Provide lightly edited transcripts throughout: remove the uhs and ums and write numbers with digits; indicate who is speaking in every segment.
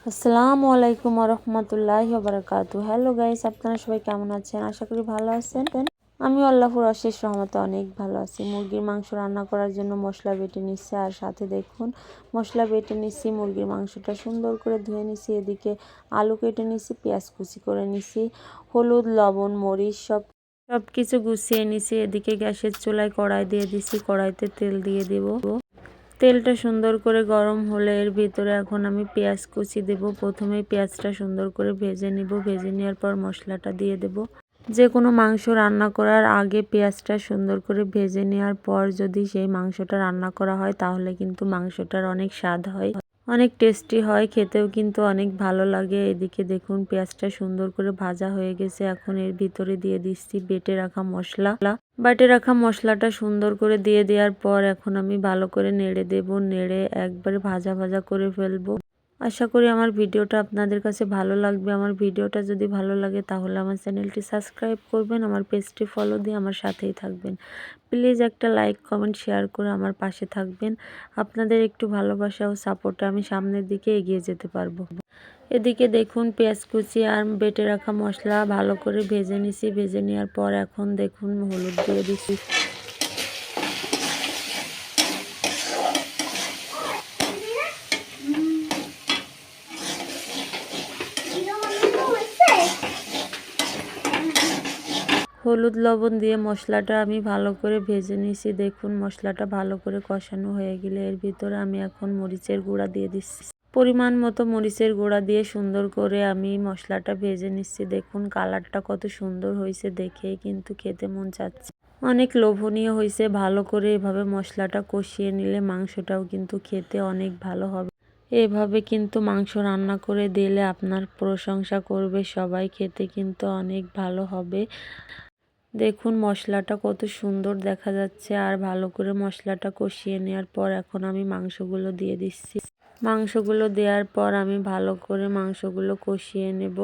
Speaker 1: আসসালামু আলাইকুম রহমতুল্লাহি বারাকাতু। হ্যালো গাইস, আপনারা সবাই কেমন আছেন? আশা করি ভালো আছেন। আমি আল্লাহর অশেষ রহমতে অনেক ভালো আছি। মুরগির মাংস রান্না করার জন্য মশলা বেটে নিচ্ছি, আর সাথে দেখুন মশলা বেটে নিচ্ছি। মুরগির মাংসটা সুন্দর করে ধুয়ে নিচ্ছি। এদিকে আলু কেটে নিচ্ছি, পেঁয়াজ কুচি করে নিচ্ছি, হলুদ লবণ মরিচ সব কিছু গুছিয়ে নিচ্ছি। এদিকে গ্যাসের চুলায় কড়াই দিয়ে দিচ্ছি, কড়াইতে তেল দিয়ে দেব। তেলটা সুন্দর করে গরম হলে এর ভিতরে এখন আমি পেঁয়াজ কুচি দেব। প্রথমে পেঁয়াজটা সুন্দর করে ভেজে নিব। ভেজে নেওয়ার পর মশলাটা দিয়ে দেব। যে কোনো মাংস রান্না করার আগে পেঁয়াজটা সুন্দর করে ভেজে নেওয়ার পর যদি সেই মাংসটা রান্না করা হয় তাহলে কিন্তু মাংসটার অনেক স্বাদ হয়, অনেক টেস্টি হয়, খেতেও কিন্তু অনেক ভালো লাগে। এদিকে দেখুন পেঁয়াজটা সুন্দর করে ভাজা হয়ে গেছে। এখন এর ভিতরে দিয়ে দিচ্ছি বেটে রাখা মশলা। বেটে রাখা মশলাটা সুন্দর করে দিয়ে দেওয়ার পর এখন আমি ভালো করে নেড়ে দেব। নেড়ে একবারে ভাজা ভাজা করে ফেলবো। আশা করি আমার ভিডিওটা আপনাদের কাছে ভালো লাগবে। আমার ভিডিওটা যদি ভালো লাগে তাহলে আমার চ্যানেলটি সাবস্ক্রাইব করবেন, আমার পেজটি ফলো দিয়ে আমার সাথেই থাকবেন। প্লিজ একটা লাইক কমেন্ট শেয়ার করে আমার পাশে থাকবেন। আপনাদের একটু ভালোবাসা ও সাপোর্টে আমি সামনের দিকে এগিয়ে যেতে পারবো। এদিকে দেখুন পেঁয়াজ কুচি আর বেটে রাখা মশলা ভালো করে ভেজে নিছি। ভেজে নেওয়ার পর এখন দেখুন হলুদ দিয়ে দিচ্ছি। হলুদ লবণ দিয়ে মশলাটা আমি ভালো করে ভেজে নিছি। দেখুন মশলাটা ভালো করে কষানো হয়ে গেলে এর ভিতরে আমি এখন মরিচের গুঁড়া দিয়ে দিচ্ছি। পরিমাণ মতো মরিচের গুঁড়া দিয়ে সুন্দর করে আমি মশলাটা ভেজে নিচ্ছি। দেখুন কালারটা কত সুন্দর হয়েছে, দেখেই কিন্তু খেতে মন চাচ্ছে, অনেক লোভনীয় হয়েছে। ভালো করে এভাবে মশলাটা কষিয়ে নিলে মাংসটাও কিন্তু খেতে অনেক ভালো হবে। এভাবে কিন্তু মাংস রান্না করে দিলে আপনার প্রশংসা করবে সবাই, খেতে কিন্তু অনেক ভালো হবে। দেখুন মশলাটা কত সুন্দর দেখা যাচ্ছে। আর ভালো করে মশলাটা কষিয়ে নেওয়ার পর এখন আমি মাংসগুলো দিয়ে দিচ্ছি। মাংসগুলো দেওয়ার পর আমি ভালো করে মাংসগুলো কষিয়ে নেব।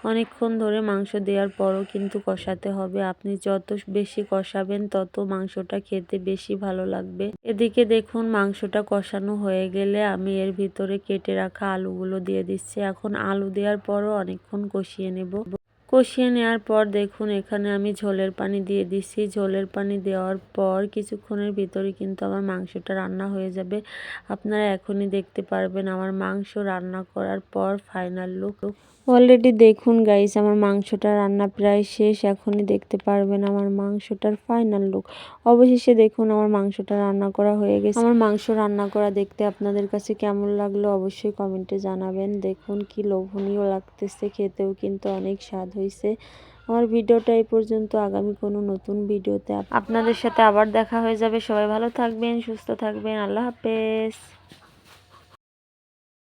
Speaker 1: অনেকক্ষণ ধরে মাংস দেওয়ার পরও কিন্তু কষাতে হবে। আপনি যত বেশি কষাবেন তত মাংসটা খেতে বেশি ভালো লাগবে। এদিকে দেখুন মাংসটা কষানো হয়ে গেলে আমি এর ভিতরে কেটে রাখা আলুগুলো দিয়ে দিচ্ছি। এখন আলু দেওয়ার পরও অনেকক্ষণ কষিয়ে নেব। কষিয়ে নেওয়ার পর দেখুন এখানে আমি ঝোলের পানি দিয়ে দিচ্ছি। ঝোলের পানি দেওয়ার পর কিছুক্ষণের ভিতরে কিন্তু আমার মাংসটা রান্না হয়ে যাবে। আপনারা এখনই দেখতে পারবেন আমার মাংস রান্না করার পর ফাইনাল লুক। অলরেডি দেখুন গাইস আমার মাংসটা রান্না প্রায় শেষ। এখনই দেখতে পারবেন আমার মাংসটার ফাইনাল লুক। অবশেষে দেখুন আমার মাংসটা রান্না করা হয়ে গেছে। আমার মাংস রান্না করা দেখতে আপনাদের কাছে কেমন লাগলো অবশ্যই কমেন্টে জানাবেন। দেখুন কি লোভনীয় লাগতেছে, খেতেও কিন্তু অনেক স্বাদ হয়েছে। আমার ভিডিওটা এই পর্যন্ত। আগামী কোনো নতুন ভিডিওতে আপনাদের সাথে আবার দেখা হয়ে যাবে। সবাই ভালো থাকবেন, সুস্থ থাকবেন। আল্লাহ হাফেজ।